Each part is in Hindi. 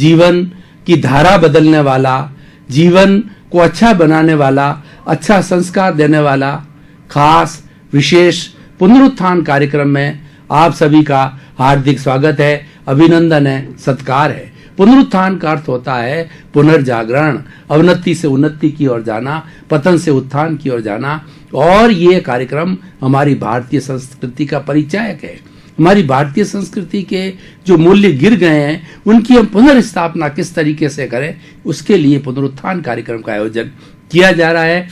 जीवन की धारा बदलने वाला, जीवन को अच्छा बनाने वाला, अच्छा संस्कार देने वाला खास विशेष पुनरुत्थान कार्यक्रम में आप सभी का हार्दिक स्वागत है, अभिनंदन है, सत्कार है। पुनरुत्थान का अर्थ होता है पुनर्जागरण, अवनति से उन्नति की ओर जाना, पतन से उत्थान की ओर जाना। और ये कार्यक्रम हमारी भारतीय संस्कृति का परिचायक है। हमारी भारतीय संस्कृति के जो मूल्य गिर गए हैं उनकी हम पुनर्स्थापना किस तरीके से करें, उसके लिए पुनरुत्थान कार्यक्रम का आयोजन किया जा रहा है।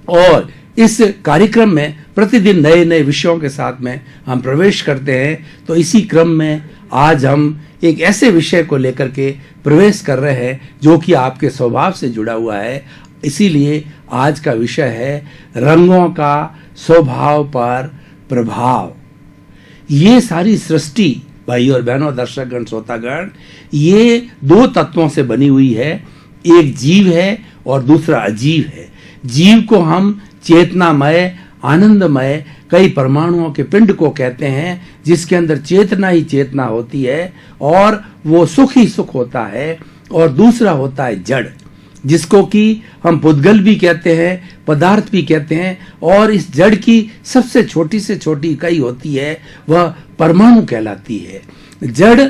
और इस कार्यक्रम में प्रतिदिन नए नए विषयों के साथ में हम प्रवेश करते हैं। तो इसी क्रम में आज हम एक ऐसे विषय को लेकर के प्रवेश कर रहे हैं जो कि आपके स्वभाव से जुड़ा हुआ है। इसीलिए आज का विषय है रंगों का स्वभाव पर प्रभाव। ये सारी सृष्टि, भाई और बहनों, दर्शकगण, श्रोतागण, ये दो तत्वों से बनी हुई है। एक जीव है और दूसरा अजीव है। जीव को हम चेतनामय, आनंदमय कई परमाणुओं के पिंड को कहते हैं, जिसके अंदर चेतना ही चेतना होती है और वो सुख ही सुख होता है। और दूसरा होता है जड़, जिसको कि हम पुद्गल भी कहते हैं, पदार्थ भी कहते हैं। और इस जड़ की सबसे छोटी से छोटी इकाई होती है, वह परमाणु कहलाती है। जड़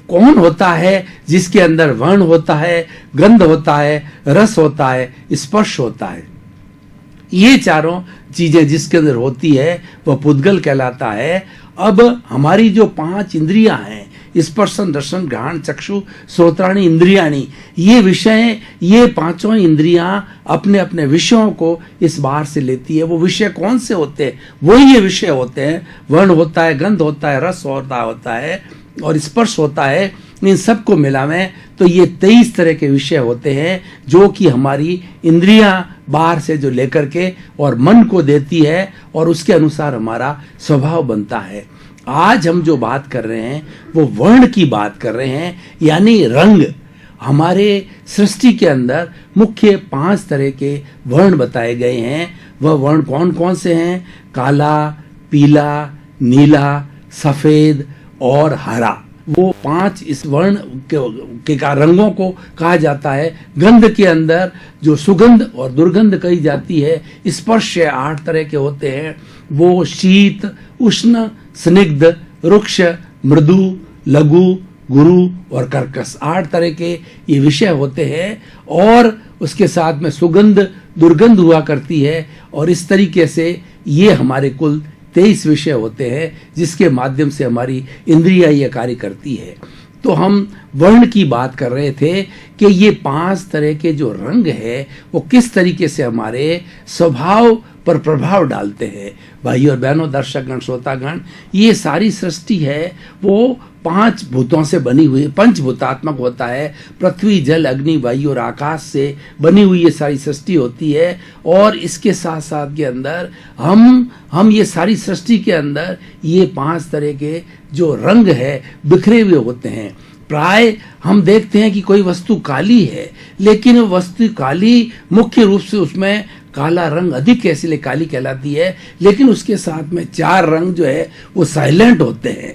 कौन होता है? जिसके अंदर वर्ण होता है, गंध होता है, रस होता है, स्पर्श होता है। ये चारों चीजें जिसके अंदर होती है वह पुद्गल कहलाता है। अब हमारी जो 5 इंद्रियां हैं, स्पर्शन, रसन, घ्राण, चक्षु, श्रोत्राणी, इंद्रियाणी, ये विषय, ये पांचों इंद्रियां अपने अपने विषयों को इस बाहर से लेती है। वो विषय कौन से होते हैं? वही ये विषय होते हैं। वर्ण होता है, गंध होता है, रस होता है और स्पर्श होता है। इन सबको मिलावें तो ये 23 तरह के विषय होते हैं जो कि हमारी इंद्रियां बाहर से जो लेकर के और मन को देती है और उसके अनुसार हमारा स्वभाव बनता है। आज हम जो बात कर रहे हैं वो वर्ण की बात कर रहे हैं, यानी रंग। हमारे सृष्टि के अंदर मुख्य 5 तरह के वर्ण बताए गए हैं। वह वर्ण कौन कौन से हैं? काला, पीला, नीला, सफेद और हरा। वो 5 इस वर्ण के रंगों को कहा जाता है। गंध के अंदर जो सुगंध और दुर्गंध कही जाती है। स्पर्श 8 तरह के होते हैं। वो शीत, उष्ण, स्निग्ध, रुक्ष, मृदु, लघु, गुरु और कर्कश, 8 तरह के ये विषय होते हैं। और उसके साथ में सुगंध, दुर्गंध हुआ करती है। और इस तरीके से ये हमारे कुल 23 विषय होते हैं जिसके माध्यम से हमारी इंद्रियां ये कार्य करती है। तो हम वर्ण की बात कर रहे थे कि ये 5 तरह के जो रंग है वो किस तरीके से हमारे स्वभाव पर प्रभाव डालते हैं। भाई और बहनों, दर्शकगण, श्रोतागण, ये सारी सृष्टि है वो 5 भूतों से बनी हुई, पंचभूतात्मक होता है। पृथ्वी, जल, अग्नि, वायु और आकाश से बनी हुई ये सारी सृष्टि होती है। और इसके साथ साथ के अंदर हम ये सारी सृष्टि के अंदर ये 5 तरह के जो रंग है बिखरे हुए होते हैं। प्राय हम देखते हैं कि कोई वस्तु काली है, लेकिन वो वस्तु काली मुख्य रूप से उसमें काला रंग अधिक है, इसलिए काली कहलाती है। लेकिन उसके साथ में 4 रंग जो है वो साइलेंट होते हैं।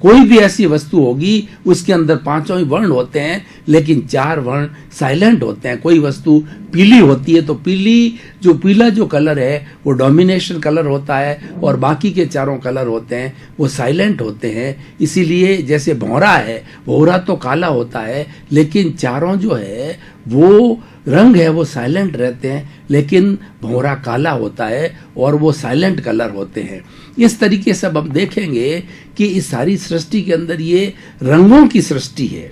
कोई भी ऐसी वस्तु होगी उसके अंदर 5 ही वर्ण होते हैं, लेकिन 4 वर्ण साइलेंट होते हैं। कोई वस्तु पीली होती है तो पीला जो कलर है वो डोमिनेशन कलर होता है और बाकी के 4 कलर होते हैं वो साइलेंट होते हैं। इसीलिए जैसे भौरा है, भौरा तो काला होता है, लेकिन 4 जो है वो रंग है वो साइलेंट रहते हैं, लेकिन भौरा काला होता है और वो साइलेंट कलर होते हैं। इस तरीके से अब हम देखेंगे कि इस सारी सृष्टि के अंदर ये रंगों की सृष्टि है।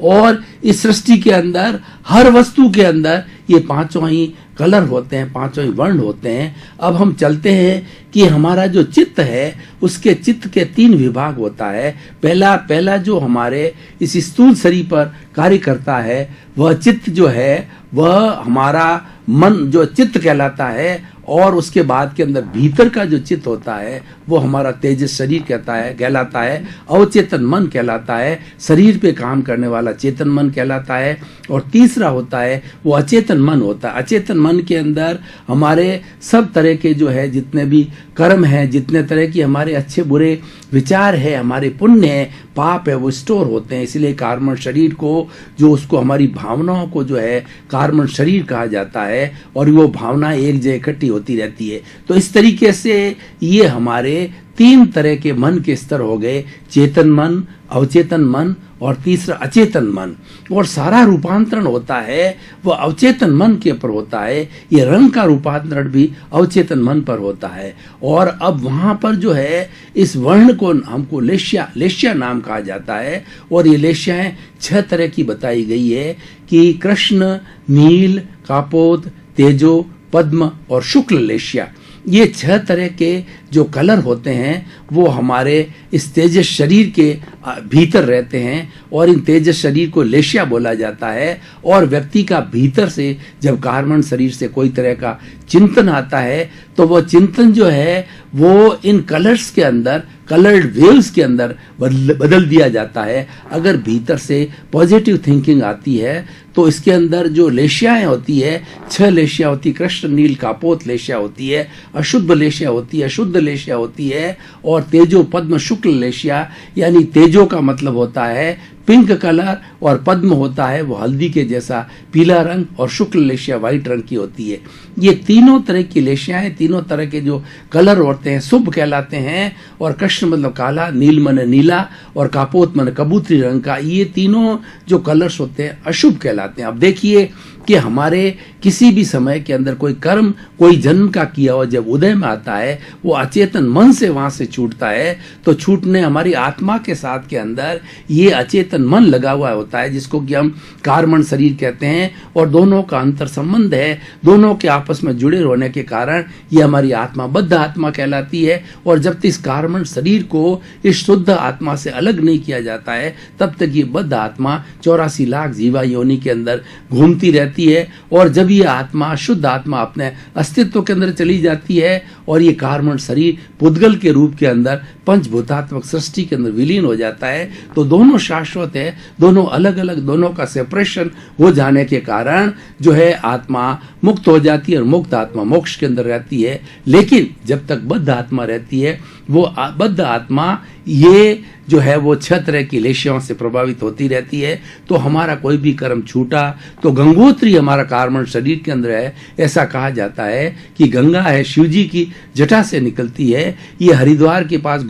और इस सृष्टि के अंदर हर वस्तु के अंदर ये 5 ही कलर होते हैं, 5 ही वर्ण होते हैं। अब हम चलते हैं कि हमारा जो चित्त है उसके चित्त के 3 विभाग होता है। पहला जो हमारे इस स्थूल शरीर पर कार्य करता है वह चित्त जो है वह हमारा मन जो चित्त कहलाता है। और उसके बाद के अंदर भीतर का जो चित्त होता है वो हमारा तेजस शरीर कहलाता है, अवचेतन मन कहलाता है, शरीर पे काम करने वाला चेतन मन कहलाता है। और तीसरा होता है वो अचेतन मन होता है। अचेतन मन के अंदर हमारे सब तरह के जो है जितने भी कर्म हैं, जितने तरह की हमारे अच्छे बुरे विचार है, हमारे पुण्य है, पाप है, वो स्टोर होते हैं। इसलिए कार्बन शरीर को जो उसको हमारी भावनाओं को जो है कार्बन शरीर कहा जाता है और वो भावना एक जगह इकट्ठी होती रहती है। तो इस तरीके से ये हमारे 3 तरह के मन के स्तर हो गए, चेतन मन, अवचेतन मन और तीसरा अचेतन मन। और सारा रूपांतरण होता है वो अवचेतन मन के ऊपर होता है। ये रंग का रूपांतरण भी अवचेतन मन पर होता है। और अब वहां पर जो है इस वर्ण को हमको लेश्या नाम कहा जाता है। और ये लेश्याएं 6 तरह की बताई गई है कि कृष्ण, नील, कापोत, तेजो, पद्म और शुक्ल लेश्या, ये 6 तरह के जो कलर होते हैं वो हमारे इस तेजस शरीर के भीतर रहते हैं। और इन तेजस शरीर को लेश्या बोला जाता है। और व्यक्ति का भीतर से जब कार्बन शरीर से कोई तरह का चिंतन आता है तो वो चिंतन जो है वो इन कलर्स के अंदर, कलर्ड वेव्स के अंदर बदल दिया जाता है। अगर भीतर से पॉजिटिव थिंकिंग आती है तो इसके अंदर जो लेश्याएं होती है, 6 लेश्या होती, कृष्ण, नील, कापोत लेश्या होती है, अशुद्ध लेश्या होती है, शुद्ध लेश्या होती है और तेजो, पद्म, शुक्ल लेश्या। यानी तेजो का मतलब होता है पिंक कलर और पद्म होता है वो हल्दी के जैसा पीला रंग और शुक्ल लेश्या व्हाइट रंग की होती है। ये तीनों तरह की लेश्याएं, तीनों तरह के जो कलर होते हैं शुभ कहलाते हैं। और कृष्ण मतलब काला, नील मन नीला और कापोत मन कबूतरी रंग का, ये तीनों जो कलर्स होते हैं अशुभ कहलाते हैं। अब देखिए कि हमारे किसी भी समय के अंदर कोई कर्म, कोई जन्म का किया हुआ जब उदय में आता है वो अचेतन मन से वहां से छूटता है। तो छूटने हमारी आत्मा के साथ के अंदर ये अचेतन मन लगा हुआ होता है जिसको कि हम कार्बन शरीर कहते हैं। और दोनों का अंतर संबंध है, दोनों के आपस में जुड़े रहने के कारण ये हमारी आत्मा बद्ध आत्मा कहलाती है। और जब तक इस कार्बन शरीर को इस शुद्ध आत्मा से अलग नहीं किया जाता है तब तक ये बद्ध आत्मा 84 लाख जीवा योनि के अंदर घूमती रहती है। और जब ये आत्मा, शुद्ध आत्मा अपने अस्तित्व के अंदर चली जाती है और ये कार्बन शरीर पुद्गल के रूप के अंदर पंचभूतात्मक सृष्टि के अंदर विलीन हो जाता है तो दोनों शाश्वत है, दोनों अलग अलग, दोनों का सेपरेशन हो जाने के कारण जो है आत्मा मुक्त हो जाती है और मुक्त आत्मा मोक्ष के अंदर रहती है। लेकिन जब तक बद्ध आत्मा रहती है वो बद्ध आत्मा ये जो है वो 6 तरह की लेश्याओं से प्रभावित होती रहती है। तो हमारा कोई भी कर्म छूटा तो गंगोत्री हमारा कार्बन शरीर के अंदर है। ऐसा कहा जाता है कि गंगा है शिव जी की जटा से निकलती है। ये हरिद्वार के पास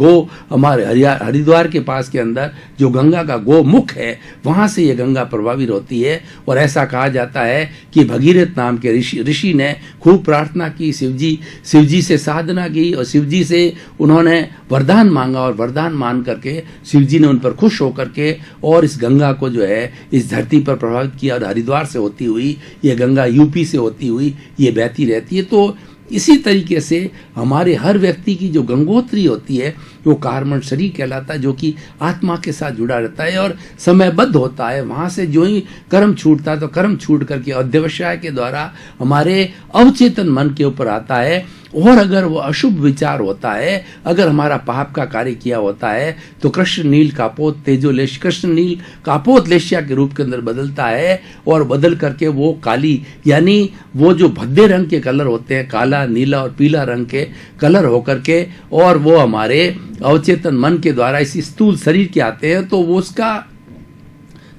हमारे हरिद्वार के पास के अंदर जो गंगा का गोमुख है वहां से ये गंगा प्रभावित होती है। और ऐसा कहा जाता है कि भगीरथ नाम के ऋषि ने खूब प्रार्थना की, शिव जी से साधना की और शिव जी से उन्होंने वरदान मांगा और वरदान मान करके शिव जी ने उन पर खुश होकर के और इस गंगा को जो है इस धरती पर प्रभावित किया। और हरिद्वार से होती हुई ये गंगा यूपी से होती हुई ये बहती रहती है। तो इसी तरीके से हमारे हर व्यक्ति की जो गंगोत्री होती है वो कार्बन शरीर कहलाता है जो कि आत्मा के साथ जुड़ा रहता है और समयबद्ध होता है। वहां से जो ही कर्म छूटता है तो कर्म छूट करके अध्यवसाय के द्वारा हमारे अवचेतन मन के ऊपर आता है। और अगर वो अशुभ विचार होता है, अगर हमारा पाप का कार्य किया होता है तो कृष्ण नील कापोत तेजो लेश्या, कृष्ण नील कापोत लेश्या के रूप के अंदर बदलता है। और बदल करके वो काली, यानी वो जो भद्दे रंग के कलर होते हैं, काला, नीला और पीला रंग के कलर होकर के और वो हमारे अवचेतन मन के द्वारा इसी स्थूल शरीर के आते हैं। तो वो उसका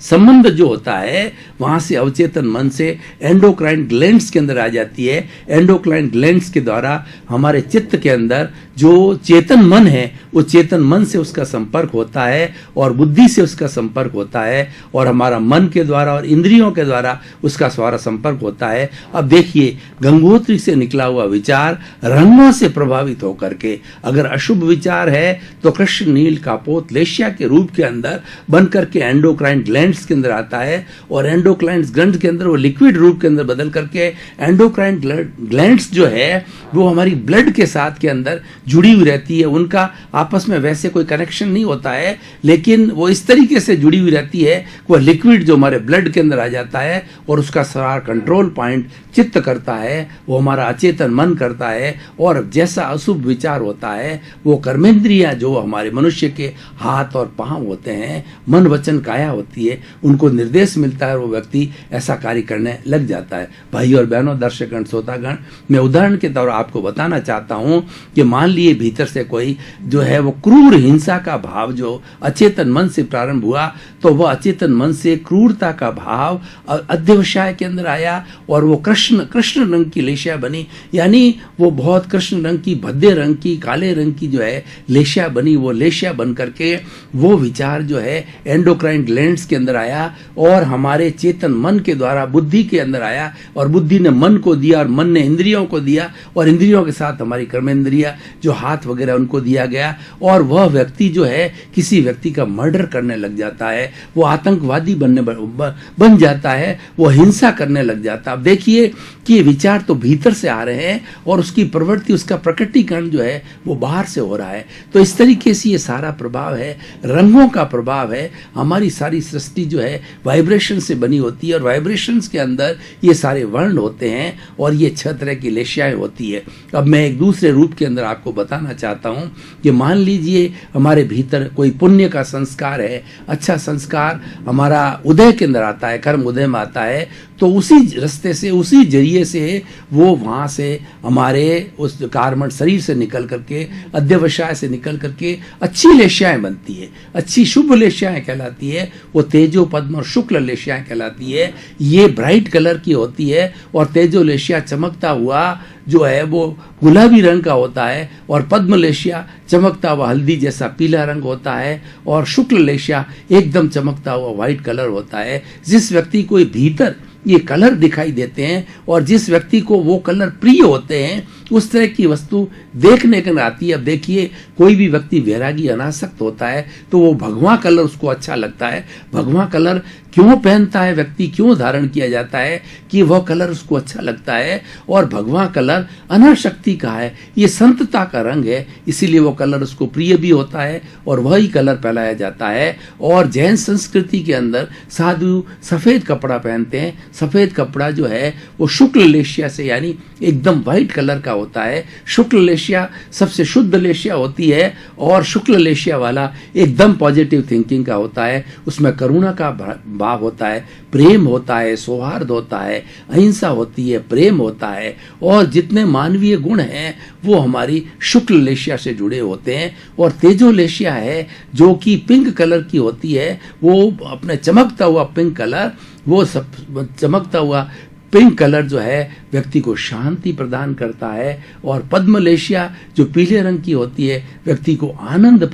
संबंध जो होता है वहां से अवचेतन मन से एंडोक्राइन ग्लैंड्स के अंदर आ जाती है। एंडोक्राइन ग्लैंड्स के द्वारा हमारे चित्त के अंदर जो चेतन मन है वो चेतन मन से उसका संपर्क होता है और बुद्धि से उसका संपर्क होता है और हमारा मन के द्वारा और इंद्रियों के द्वारा उसका सारा संपर्क होता है। अब देखिए गंगोत्री से निकला हुआ विचार रंगों से प्रभावित होकर के अगर अशुभ विचार है तो कृष्ण नील कापोत लेश्या के रूप के अंदर बन करके एंडोक्राइन ग्लैंड्स के अंदर आता है और एंडोक्राइन ग्लैंड के अंदर वो लिक्विड रूप के अंदर बदल करके एंडोक्राइन ग्लैंड्स जो है वो हमारी ब्लड के साथ के अंदर जुड़ी हुई रहती है, उनका आपस में वैसे कोई कनेक्शन नहीं होता है, लेकिन वो इस तरीके से जुड़ी हुई रहती है, वो लिक्विड जो हमारे ब्लड के अंदर आ जाता है और उसका सारा कंट्रोल पॉइंट चित्त करता है, वो हमारा अचेतन मन करता है, और जैसा अशुभ विचार होता है वो कर्मेंद्रियां जो हमारे मनुष्य के हाथ और पांव होते हैं, मन वचन काया होती है, उनको निर्देश मिलता है और वो व्यक्ति ऐसा कार्य करने लग जाता है। भाई और बहनों, दर्शकगण, श्रोतागण, मैं उदाहरण के तौर आपको बताना चाहता हूं कि मान लिए भीतर से कोई जो है वो क्रूर हिंसा का भाव जो अचेतन मन से प्रारंभ हुआ, तो वह अचेतन मन से क्रूरता का भाव अध्यवसाय के अंदर आया और वो कृष्ण रंग की लेशिया बनी, यानी वो बहुत कृष्ण रंग की, भद्दे रंग की, काले रंग की जो है लेशिया बनी। वो लेशिया बन करके वो विचार जो है एंडोक्राइन ग्लैंड्स के अंदर आया और हमारे चेतन मन के द्वारा बुद्धि के अंदर आया, और बुद्धि ने मन को दिया और मन ने इंद्रियों को दिया, और इंद्रियों के साथ हमारी कर्मेंद्रिया जो हाथ वगैरह उनको दिया गया, और वह व्यक्ति जो है किसी व्यक्ति का मर्डर करने लग जाता है, वो आतंकवादी बन जाता है, वो हिंसा करने लग जाता है। अब देखिए कि ये विचार तो भीतर से आ रहे हैं और उसकी प्रवृत्ति, उसका प्रकटीकरण जो है वो बाहर से हो रहा है। तो इस तरीके से ये सारा प्रभाव है, रंगों का प्रभाव है। हमारी सारी सृष्टि जो है वाइब्रेशन से बनी होती है, और वाइब्रेशंस के अंदर ये सारे वर्ण होते हैं और ये 6 तरह की लेशियाएं होती है। अब मैं एक दूसरे रूप के अंदर आपको बताना चाहता हूं कि मान लीजिए हमारे भीतर कोई पुण्य का संस्कार है, अच्छा संस्कार हमारा उदय के अंदर आता है, कर्म उदय में आता है, तो उसी रास्ते से, उसी जरिए से वो वहाँ से हमारे उस कार्बन शरीर से निकल करके, अध्यवसाय से निकल करके अच्छी लेशियाएं बनती है, अच्छी शुभ लेशियाएं कहलाती है। वो तेजो पद्म और शुक्ल लेशियाएं कहलाती है। ये ब्राइट कलर की होती है, और तेजो लेशिया चमकता हुआ जो है वो गुलाबी रंग का होता है, और पद्म लेशिया चमकता हुआ हल्दी जैसा पीला रंग होता है, और शुक्ल लेशिया एकदम चमकता हुआ व्हाइट कलर होता है। जिस व्यक्ति को भीतर ये कलर दिखाई देते हैं और जिस व्यक्ति को वो कलर प्रिय होते हैं, उस तरह की वस्तु देखने के आती है। अब देखिए कोई भी व्यक्ति वैरागी अनासक्त होता है तो वो भगवा कलर उसको अच्छा लगता है। भगवा कलर क्यों पहनता है व्यक्ति, क्यों धारण किया जाता है कि वह कलर उसको अच्छा लगता है, और भगवा कलर अनाशक्ति का है, ये संतता का रंग है, इसीलिए वो कलर उसको प्रिय भी होता है और वही कलर पहनाया जाता है। और जैन संस्कृति के अंदर साधु सफेद कपड़ा पहनते हैं। सफेद कपड़ा जो है वो शुक्ल लेशिया से, यानी एकदम व्हाइट कलर का होता है। शुक्ल लेशिया सबसे शुद्ध लेशिया होती है, और शुक्ल लेशिया वाला एकदम पॉजिटिव थिंकिंग का होता है। उसमें करुणा का भाव होता है, प्रेम होता है, सौहार्द होता है, अहिंसा होती है, प्रेम होता है, और जितने मानवीय गुण हैं वो हमारी शुक्ल लेशिया से जुड़े होते हैं। और तेजो लेशिया है जो कि पिंक कलर की होती है, वो अपने चमकता हुआ पिंक कलर, वो सब चमकता हुआ पिंक कलर जो है व्यक्ति को शांति प्रदान करता है। और पद्म लेशिया जो पीले रंग की होती है व्यक्ति को आनंद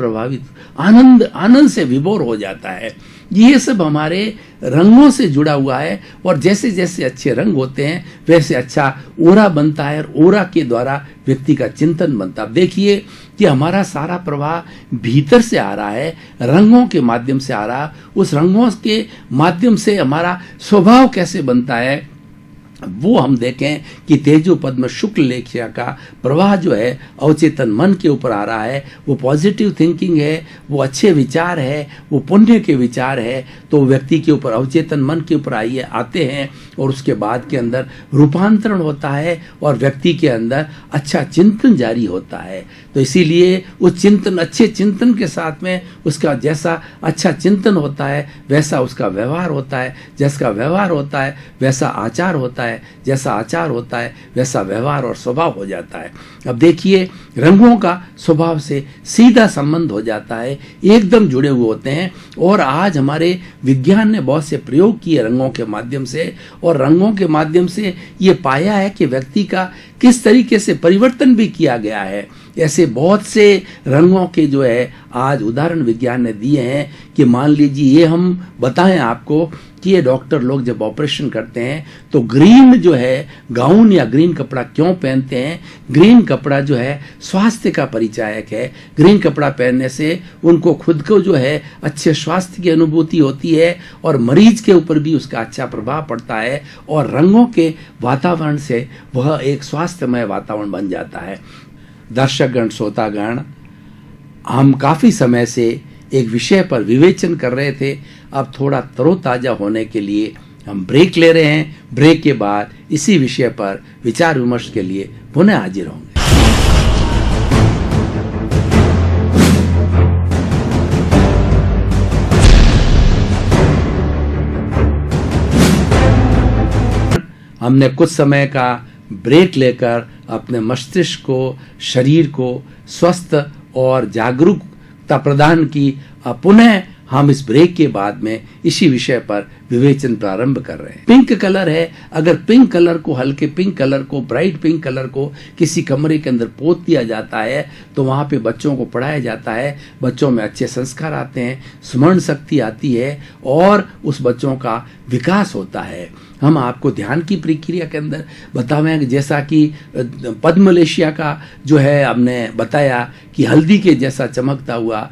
से विभोर हो जाता है। ये सब हमारे रंगों से जुड़ा हुआ है, और जैसे जैसे अच्छे रंग होते हैं वैसे अच्छा ओरा बनता है, और ओरा के द्वारा व्यक्ति का चिंतन बनता है। देखिए कि हमारा सारा प्रवाह भीतर से आ रहा है, रंगों के माध्यम से आ रहा। उस रंगों के माध्यम से हमारा स्वभाव कैसे बनता है वो हम देखें कि तेजो पद्म शुक्ल लेशिया का प्रवाह जो है अवचेतन मन के ऊपर आ रहा है। वो पॉजिटिव थिंकिंग है, वो अच्छे विचार है, वो पुण्य के विचार है, तो व्यक्ति के ऊपर अवचेतन मन के ऊपर आते हैं, और उसके बाद के अंदर रूपांतरण होता है और व्यक्ति के अंदर अच्छा चिंतन जारी होता है। तो इसीलिए उस चिंतन, अच्छे चिंतन के साथ में उसका जैसा अच्छा चिंतन होता है वैसा उसका व्यवहार होता है, जैसा व्यवहार होता है वैसा आचार होता है, जैसा आचार होता है वैसा व्यवहार और स्वभाव हो जाता है। अब देखिए रंगों का स्वभाव से सीधा संबंध हो जाता है, एकदम जुड़े हुए होते हैं। और आज हमारे विज्ञान ने बहुत से प्रयोग किए रंगों के माध्यम से, और रंगों के माध्यम से ये पाया है कि व्यक्ति का किस तरीके से परिवर्तन भी किया गया है। ऐसे बहुत से रंगों के जो है आज उदाहरण विज्ञान ने दिए हैं कि मान लीजिए ये हम बताएं आपको कि ये डॉक्टर लोग जब ऑपरेशन करते हैं तो ग्रीन जो है गाउन या ग्रीन कपड़ा क्यों पहनते हैं। ग्रीन कपड़ा जो है स्वास्थ्य का परिचायक है। ग्रीन कपड़ा पहनने से उनको खुद को जो है अच्छे स्वास्थ्य की अनुभूति होती है, और मरीज के ऊपर भी उसका अच्छा प्रभाव पड़ता है, और रंगों के वातावरण से वह एक स्वास्थ्यमय वातावरण बन जाता है। दर्शकगण, श्रोतागण, हम काफ़ी समय से एक विषय पर विवेचन कर रहे थे। अब थोड़ा तरोताज़ा होने के लिए हम ब्रेक ले रहे हैं। ब्रेक के बाद इसी विषय पर विचार विमर्श के लिए पुनः हाजिर होंगे। हमने कुछ समय का ब्रेक लेकर अपने मस्तिष्क को, शरीर को स्वस्थ और जागरूकता प्रदान की। पुनः हम इस ब्रेक के बाद में इसी विषय पर विवेचन प्रारंभ कर रहे हैं। पिंक कलर है, अगर पिंक कलर को, हल्के पिंक कलर को, ब्राइट पिंक कलर को किसी कमरे के अंदर पोत दिया जाता है तो वहाँ पे बच्चों को पढ़ाया जाता है, बच्चों में अच्छे संस्कार आते हैं, स्मरण शक्ति आती है और उस बच्चों का विकास होता है। हम आपको ध्यान की प्रक्रिया के अंदर बताएंगे, जैसा कि पद्मलेशिया का जो है हमने बताया कि हल्दी के जैसा चमकता हुआ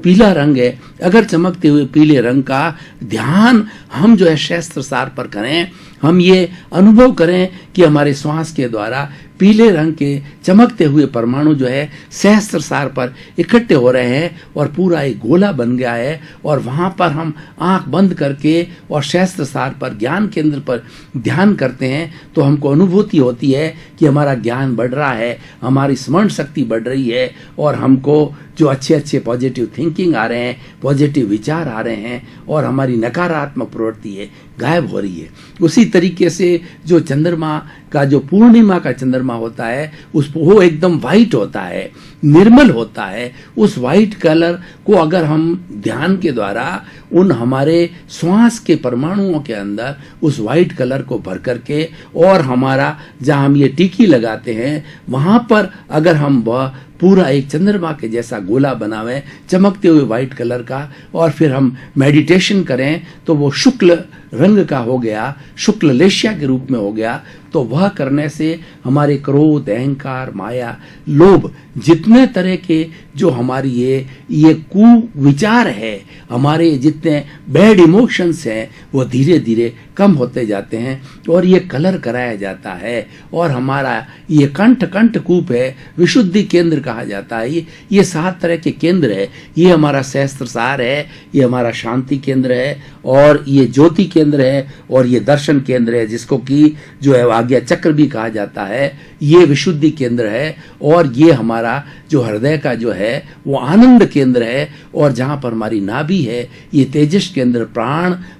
पीला रंग है। अगर चमकते हुए पीले रंग का ध्यान हम जो है शास्त्र सार पर करें, हम ये अनुभव करें कि हमारे श्वास के द्वारा पीले रंग के चमकते हुए परमाणु जो है सहस्त्र सार पर इकट्ठे हो रहे हैं और पूरा एक गोला बन गया है, और वहाँ पर हम आंख बंद करके और सहस्त्र सार पर, ज्ञान केंद्र पर ध्यान करते हैं तो हमको अनुभूति होती है कि हमारा ज्ञान बढ़ रहा है, हमारी स्मरण शक्ति बढ़ रही है और हमको जो अच्छे अच्छे पॉजिटिव थिंकिंग आ रहे हैं, पॉजिटिव विचार आ रहे हैं और हमारी नकारात्मक प्रवृत्ति है गायब हो रही है। उसी तरीके से जो चंद्रमा का, जो पूर्णिमा का चंद्रमा होता है, वो एकदम वाइट होता है, निर्मल होता है। उस वाइट कलर को अगर हम ध्यान के द्वारा उन हमारे श्वास के परमाणुओं के अंदर उस वाइट कलर को भर करके, और हमारा जहाँ हम ये टीकी लगाते हैं वहाँ पर अगर हम वह पूरा एक चंद्रमा के जैसा गोला बनावे चमकते हुए वाइट कलर का, और फिर हम मेडिटेशन करें तो वो शुक्ल रंग का हो गया, शुक्ल लेशिया के रूप में हो गया। तो वह करने से हमारे क्रोध, अहंकार, माया, लोभ, जितने तरह के जो हमारी ये कुविचार है, हमारे जितने बैड इमोशंस हैं, वो धीरे धीरे कम होते जाते हैं और ये कलर कराया जाता है। और हमारा ये कंठ कूप है, विशुद्धि केंद्र कहा जाता है। ये 7 तरह के केंद्र है। ये हमारा सहस्त्र सार है, ये हमारा शांति केंद्र है, और ये ज्योति केंद्र है, और ये दर्शन केंद्र है, जिसको कि जो है आज्ञा चक्र भी कहा जाता है। ये विशुद्धि केंद्र है, और ये हमारा जो हृदय का जो है वो आनंद केंद्र है, और जहाँ पर हमारी नाभि है ये तेजस केंद्र,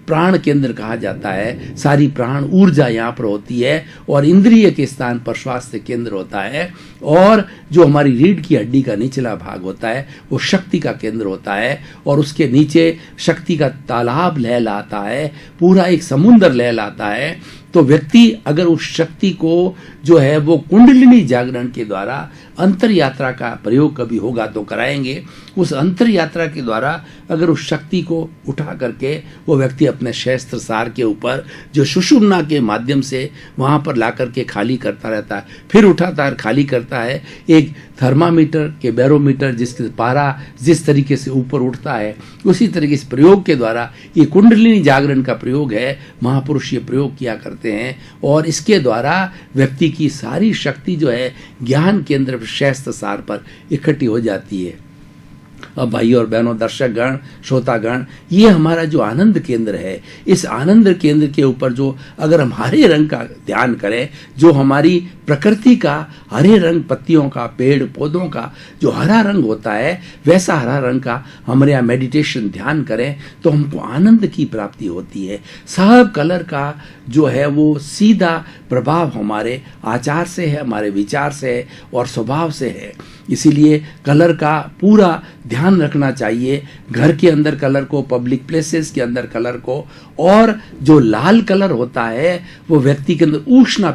प्राण केंद्र कहा जाता है। सारी प्राण ऊर्जा यहाँ पर होती है, और इंद्रिय के स्थान पर स्वास्थ्य केंद्र होता है, और जो हमारी रीढ़ की हड्डी का निचला भाग होता है वो शक्ति का केंद्र होता है, और उसके नीचे शक्ति का तालाब लहलाता है, पूरा एक समुद्र लहलाता है। तो व्यक्ति अगर उस शक्ति को जो है वो कुंडलिनी जागरण के द्वारा अंतर यात्रा का प्रयोग कभी होगा तो कराएंगे, उस अंतर यात्रा के द्वारा अगर उस शक्ति को उठा करके वो व्यक्ति अपने शस्त्र सार के ऊपर जो सुषुम्ना के माध्यम से वहाँ पर ला करके खाली करता रहता है, फिर उठाता है, खाली करता है। एक थर्मामीटर के बैरोमीटर जिसके पारा जिस तरीके से ऊपर उठता है, उसी तरीके से प्रयोग के द्वारा ये कुंडलिनी जागरण का प्रयोग है। महापुरुष ये प्रयोग किया करते हैं, और इसके द्वारा व्यक्ति की सारी शक्ति जो है ज्ञान केंद्र शस्त्र सार पर इकट्ठी हो जाती है। अब भाई और बहनों, दर्शक गण, श्रोतागण, ये हमारा जो आनंद केंद्र है, इस आनंद केंद्र के ऊपर जो अगर हम हरे रंग का ध्यान करें, जो हमारी प्रकृति का हरे रंग, पत्तियों का, पेड़ पौधों का जो हरा रंग होता है, वैसा हरा रंग का हमारे यहाँ मेडिटेशन ध्यान करें तो हमको आनंद की प्राप्ति होती है। सब कलर का जो है वो सीधा प्रभाव हमारे आचार से है, हमारे विचार से है और स्वभाव से है। इसीलिए कलर का पूरा ध्यान रखना चाहिए। घर के अंदर कलर को, पब्लिक प्लेसेस के अंदर कलर को, और जो लाल कलर होता है वो व्यक्ति के अंदर उष्ण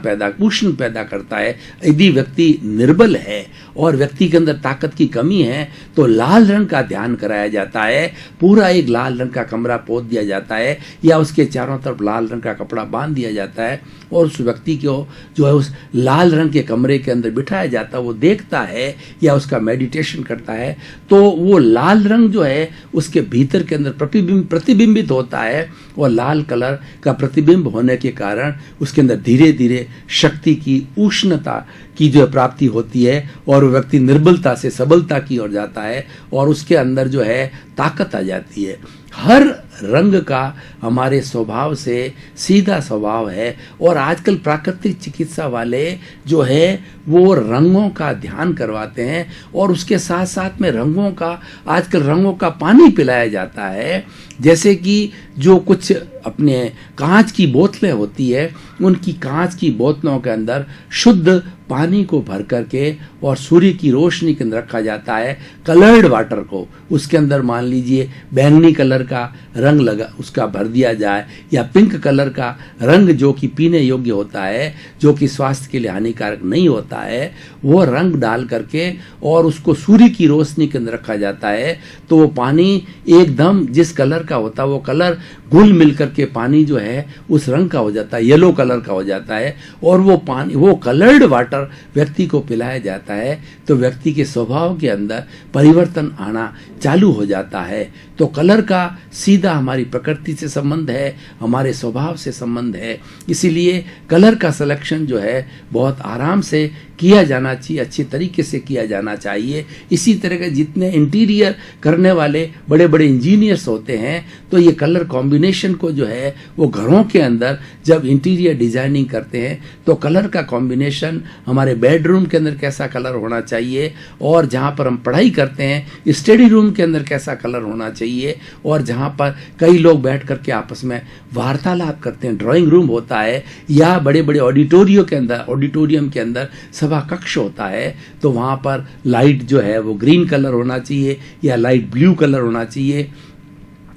पैदा करता है। यदि व्यक्ति निर्बल है और व्यक्ति के अंदर ताकत की कमी है तो लाल रंग का ध्यान कराया जाता है। पूरा एक लाल रंग का कमरा पोत दिया जाता है या उसके चारों तरफ लाल रंग का कपड़ा बांध दिया जाता है, और उस व्यक्ति को जो है उस लाल रंग के कमरे के अंदर बिठाया जाता है। वो देखता है या उसका मेडिटेशन करता है, तो वो लाल रंग जो है उसके भीतर के अंदर प्रतिबिंबित होता है, और लाल कलर का प्रतिबिंब होने के कारण उसके अंदर धीरे धीरे शक्ति की, उष्णता की जो प्राप्ति होती है, और वो व्यक्ति निर्बलता से सबलता की ओर जाता है, और उसके अंदर जो है ताकत आ जाती है। हर रंग का हमारे स्वभाव से सीधा स्वभाव है, और आजकल प्राकृतिक चिकित्सा वाले जो है वो रंगों का ध्यान करवाते हैं, और उसके साथ साथ में आजकल रंगों का पानी पिलाया जाता है। जैसे कि जो कुछ अपने कांच की बोतलें होती है, उनकी कांच की बोतलों के अंदर शुद्ध पानी को भर करके और सूर्य की रोशनी के अंदर रखा जाता है, कलर्ड वाटर को। उसके अंदर मान लीजिए बैंगनी कलर का रंग लगा उसका भर दिया जाए, या पिंक कलर का रंग जो कि पीने योग्य होता है, जो कि स्वास्थ्य के लिए हानिकारक नहीं होता है, वो रंग डाल करके और उसको सूर्य की रोशनी के अंदर रखा जाता है। तो वो पानी एकदम जिस कलर का होता है वो कलर घुल मिल करके पानी जो है उस रंग का हो जाता है, येलो कलर का हो जाता है, और वो कलर्ड वाटर व्यक्ति को पिलाया जाता है, तो व्यक्ति के स्वभाव के अंदर परिवर्तन आना चालू हो जाता है। तो कलर का सीधा हमारी प्रकृति से संबंध है, हमारे स्वभाव से संबंध है। इसीलिए कलर का सिलेक्शन जो है बहुत आराम से किया जाना चाहिए, अच्छे तरीके से किया जाना चाहिए। इसी तरह के जितने इंटीरियर करने वाले बड़े बड़े इंजीनियर्स होते हैं, तो ये कलर कॉम्बिनेशन को जो है वो घरों के अंदर जब इंटीरियर डिजाइनिंग करते हैं, तो कलर का कॉम्बिनेशन हमारे बेडरूम के अंदर कैसा कलर होना चाहिए, और जहाँ पर हम पढ़ाई करते हैं स्टडी रूम के अंदर कैसा कलर होना चाहिए, और जहाँ पर कई लोग बैठ करके आपस में वार्तालाप करते हैं, ड्राइंग रूम होता है, या बड़े बड़े ऑडिटोरियम के अंदर सभा कक्ष होता है, तो वहाँ पर लाइट जो है वो ग्रीन कलर होना चाहिए या लाइट ब्लू कलर होना चाहिए।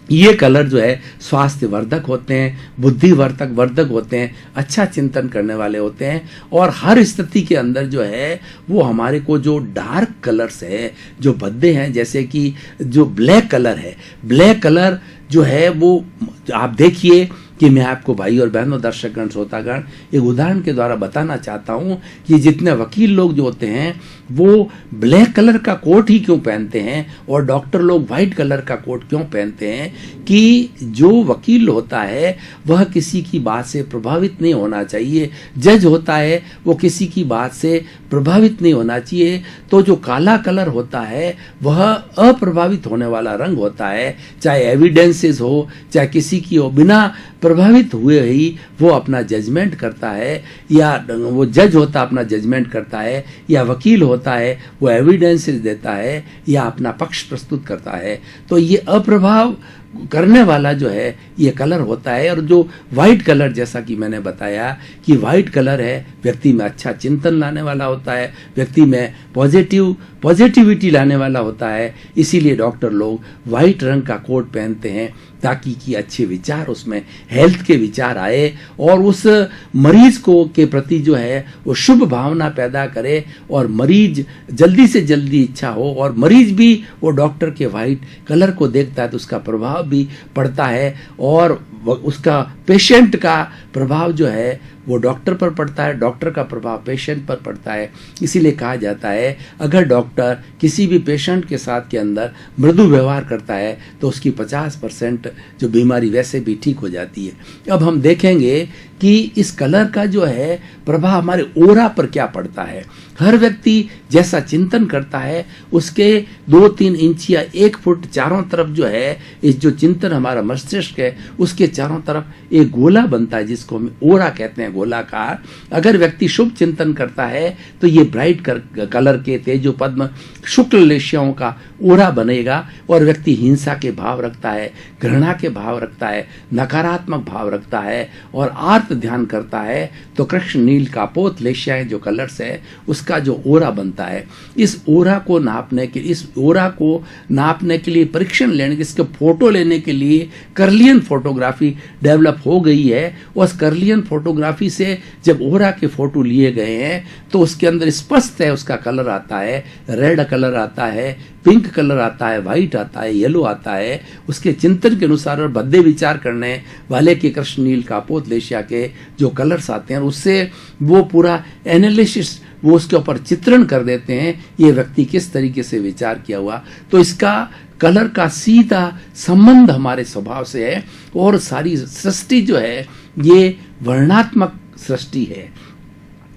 ये कलर जो है स्वास्थ्य वर्धक होते हैं, बुद्धि वर्धक होते हैं, अच्छा चिंतन करने वाले होते हैं, और हर स्थिति के अंदर जो है वो हमारे को जो डार्क कलर्स है, जो भद्दे हैं, जैसे कि जो ब्लैक कलर है, ब्लैक कलर जो है वो आप देखिए कि मैं आपको भाई और बहनों, दर्शकगण, श्रोतागण एक उदाहरण के द्वारा बताना चाहता हूं कि जितने वकील लोग जो होते हैं वो ब्लैक कलर का कोट ही क्यों पहनते हैं, और डॉक्टर लोग व्हाइट कलर का कोट क्यों पहनते हैं, कि जो वकील होता है वह किसी की बात से प्रभावित नहीं होना चाहिए, जज होता है वो किसी की बात से प्रभावित नहीं होना चाहिए। तो जो काला कलर होता है वह अप्रभावित होने वाला रंग होता है, चाहे एविडेंसेस हो, चाहे किसी की हो, बिना प्रभावित हुए ही वो अपना जजमेंट करता है, या वो जज होता अपना जजमेंट करता है, या वकील होता है वो एविडेंसेस देता है या अपना पक्ष प्रस्तुत करता है। तो ये अप्रभाव करने वाला जो है ये कलर होता है। और जो वाइट कलर, जैसा कि मैंने बताया कि वाइट कलर है, व्यक्ति में अच्छा चिंतन लाने वाला होता है, व्यक्ति में पॉजिटिविटी लाने वाला होता है। इसीलिए डॉक्टर लोग वाइट रंग का कोट पहनते हैं, ताकि कि अच्छे विचार, उसमें हेल्थ के विचार आए, और उस मरीज को के प्रति जो है वो शुभ भावना पैदा करे, और मरीज जल्दी से जल्दी इच्छा हो, और मरीज भी वो डॉक्टर के वाइट कलर को देखता है तो उसका प्रभाव भी पड़ता है, और उसका पेशेंट का प्रभाव जो है वो डॉक्टर पर पड़ता है, डॉक्टर का प्रभाव पेशेंट पर पड़ता है। इसीलिए कहा जाता है अगर डॉक्टर किसी भी पेशेंट के साथ के अंदर मृदु व्यवहार करता है तो उसकी 50% जो बीमारी वैसे भी ठीक हो जाती है। अब हम देखेंगे कि इस कलर का जो है प्रभाव हमारे ओरा पर क्या पड़ता है। हर व्यक्ति जैसा चिंतन करता है उसके 2-3 इंच या 1 फुट चारों तरफ जो है, इस जो चिंतन हमारा मस्तिष्क है उसके चारों तरफ एक गोला बनता है, जिसको हम ओरा कहते हैं, गोलाकार। अगर व्यक्ति शुभ चिंतन करता है तो ये ब्राइट कलर के तेजो पद्म शुक्ल लेशियाओं का ओरा बनेगा, और व्यक्ति हिंसा के भाव रखता है, घृणा के भाव रखता है, नकारात्मक भाव रखता है और आर्त ध्यान करता है, तो कृष्ण नील कापोत लेशियाएं जो कलर्स है उसका जो ओरा बनता है। इस ओरा को नापने के लिए परीक्षण लेने के, इसके फोटो लेने के लिए कर्लियन फोटोग्राफी डेवलप हो गई है। उस कर्लियन फोटोग्राफी से जब ओरा के फोटो लिए गए हैं तो उसके अंदर स्पष्ट है, उसका कलर आता है, रेड कलर आता है, पिंक कलर आता है, व्हाइट आता है, येलो आता है। उसके चिंतन के अनुसार और भद्दे विचार करने वाले के कृष्ण नील कापोत लेशिया के जो कलर्स आते हैं, उससे वो पूरा एनालिसिस वो उसके ऊपर चित्रण कर देते हैं, ये व्यक्ति किस तरीके से विचार किया हुआ। तो इसका कलर का सीधा संबंध हमारे स्वभाव से है। और सारी सृष्टि जो है ये वर्णात्मक सृष्टि है,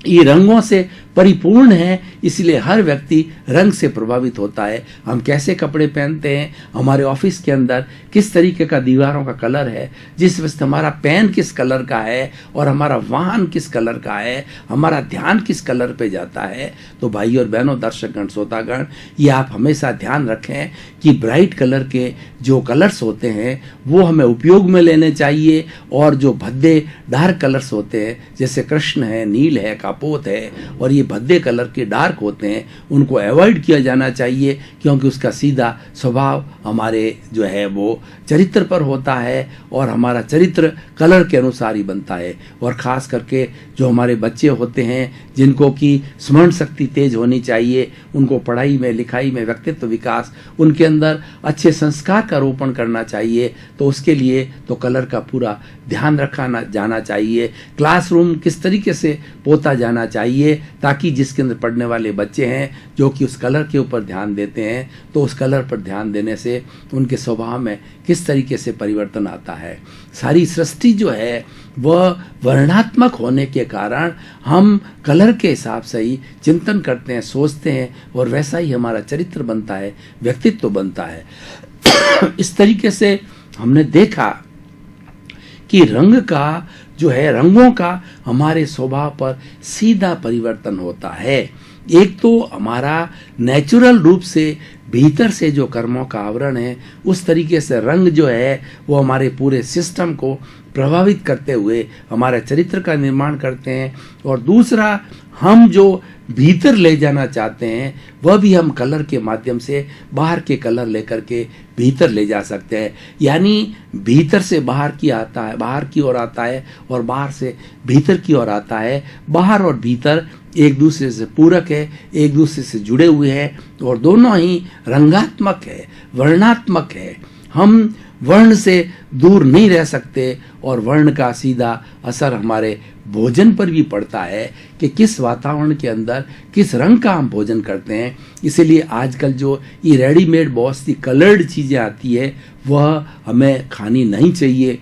ये रंगों से परिपूर्ण है, इसलिए हर व्यक्ति रंग से प्रभावित होता है। हम कैसे कपड़े पहनते हैं, हमारे ऑफिस के अंदर किस तरीके का दीवारों का कलर है, जिस वक्त हमारा पेन किस कलर का है और हमारा वाहन किस कलर का है, हमारा ध्यान किस कलर पे जाता है। तो भाई और बहनों, दर्शकगण, श्रोतागण, ये आप हमेशा ध्यान रखें कि ब्राइट कलर के जो कलर्स होते हैं वो हमें उपयोग में लेने चाहिए, और जो भद्दे डार्क कलर्स होते हैं जैसे कृष्ण है, नील है, कापोत है, और ये भद्दे कलर के डार्क होते हैं, उनको अवॉइड किया जाना चाहिए, क्योंकि उसका सीधा स्वभाव हमारे जो है वो चरित्र पर होता है और हमारा चरित्र कलर के अनुसार ही बनता है। और ख़ास करके जो हमारे बच्चे होते हैं जिनको कि स्मरण शक्ति तेज होनी चाहिए, उनको पढ़ाई में, लिखाई में, व्यक्तित्व विकास, उनके अंदर अच्छे संस्कार का रोपण करना चाहिए। तो उसके लिए तो कलर का पूरा ध्यान रखा जाना चाहिए। क्लासरूम किस तरीके से पोता जाना चाहिए, ताकि जिसके अंदर पढ़ने वाले बच्चे हैं जो कि उस कलर के ऊपर ध्यान देते हैं, तो उस कलर पर ध्यान देने से उनके स्वभाव में किस तरीके से परिवर्तन आता है। सारी सृष्टि जो है वह वर्णात्मक होने के कारण हम कलर के हिसाब से ही चिंतन करते हैं, सोचते हैं, और वैसा ही हमारा चरित्र बनता है, व्यक्तित्व बनता है। इस तरीके से हमने देखा कि रंग का जो है, रंगों का हमारे स्वभाव पर सीधा परिवर्तन होता है। एक तो हमारा नेचुरल रूप से भीतर से जो कर्मों का आवरण है, उस तरीके से रंग जो है वो हमारे पूरे सिस्टम को प्रभावित करते हुए हमारे चरित्र का निर्माण करते हैं। और दूसरा, हम जो भीतर ले जाना चाहते हैं वह भी हम कलर के माध्यम से बाहर के कलर लेकर के भीतर ले जा सकते हैं। यानी भीतर से बाहर की आता है, बाहर की ओर आता है, और बाहर से भीतर की ओर आता है। बाहर और भीतर एक दूसरे से पूरक है, एक दूसरे से जुड़े हुए हैं, और दोनों ही रंगात्मक है, वर्णात्मक है। हम वर्ण से दूर नहीं रह सकते, और वर्ण का सीधा असर हमारे भोजन पर भी पड़ता है कि किस वातावरण के अंदर किस रंग का हम भोजन करते हैं। इसीलिए आजकल जो ये रेडीमेड बहुत सी कलर्ड चीज़ें आती है वह हमें खानी नहीं चाहिए,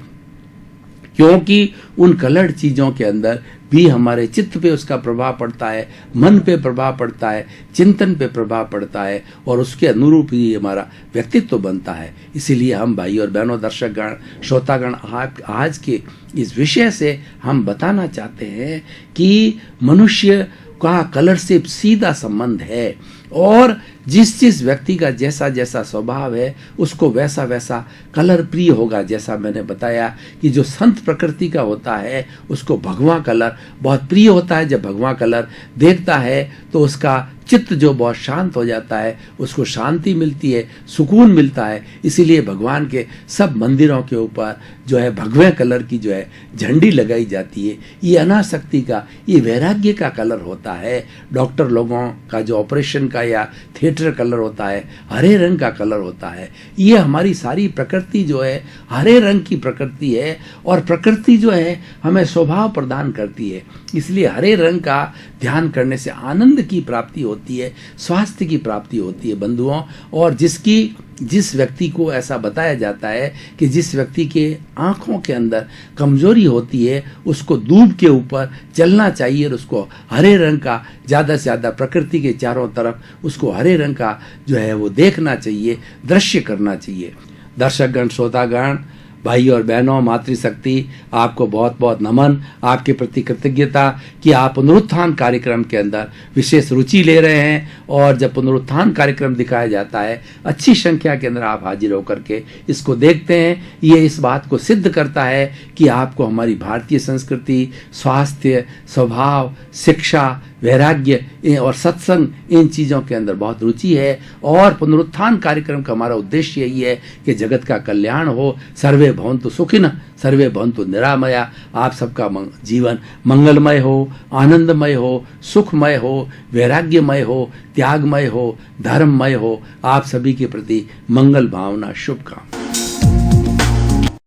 क्योंकि उन कलर्ड चीज़ों के अंदर भी हमारे चित्त पे उसका प्रभाव पड़ता है, मन पे प्रभाव पड़ता है, चिंतन पे प्रभाव पड़ता है, और उसके अनुरूप ही हमारा व्यक्तित्व बनता है। इसीलिए हम भाई और बहनों, दर्शकगण, श्रोतागण, आज के इस विषय से हम बताना चाहते हैं कि मनुष्य का कलर से सीधा संबंध है, और जिस जिस व्यक्ति का जैसा जैसा स्वभाव है उसको वैसा वैसा कलर प्रिय होगा। जैसा मैंने बताया कि जो संत प्रकृति का होता है उसको भगवा कलर बहुत प्रिय होता है। जब भगवा कलर देखता है तो उसका चित्त जो बहुत शांत हो जाता है, उसको शांति मिलती है, सुकून मिलता है। इसीलिए भगवान के सब मंदिरों के ऊपर जो है भगवे कलर की जो है झंडी लगाई जाती है। ये अनासक्ति का, ये वैराग्य का कलर होता है। डॉक्टर लोगों का जो ऑपरेशन का या थिएटर कलर होता है हरे रंग का कलर होता है। ये हमारी सारी प्रकृति जो है हरे रंग की प्रकृति है, और प्रकृति जो है हमें स्वभाव प्रदान करती है। इसलिए हरे रंग का ध्यान करने से आनंद की प्राप्ति होती है, स्वास्थ्य की प्राप्ति होती है बंधुओं। और जिस व्यक्ति को ऐसा बताया जाता है कि जिस व्यक्ति के आँखों के अंदर कमजोरी होती है उसको दूब के ऊपर चलना चाहिए, और उसको हरे रंग का ज़्यादा से ज़्यादा प्रकृति के चारों तरफ उसको हरे रंग का जो है वो देखना चाहिए, दृश्य करना चाहिए। दर्शकगण, श्रोतागण, भाई और बहनों, मातृशक्ति, आपको बहुत बहुत नमन, आपके प्रति कृतज्ञता कि आप पुनरुत्थान कार्यक्रम के अंदर विशेष रुचि ले रहे हैं। और जब पुनरुत्थान कार्यक्रम दिखाया जाता है, अच्छी संख्या के अंदर आप हाजिर होकर के इसको देखते हैं, ये इस बात को सिद्ध करता है कि आपको हमारी भारतीय संस्कृति, स्वास्थ्य, स्वभाव, शिक्षा, वैराग्य और सत्संग इन चीज़ों के अंदर बहुत रुचि है। और पुनरुत्थान कार्यक्रम का हमारा उद्देश्य यही है कि जगत का कल्याण हो। सर्वे भवन्तु सुखिनः सर्वे भवन्तु निरामया। आप सबका जीवन मंगलमय हो, आनंदमय हो, सुखमय हो, वैराग्यमय हो, त्यागमय हो, धर्ममय हो। आप सभी के प्रति मंगल भावना, शुभकामना।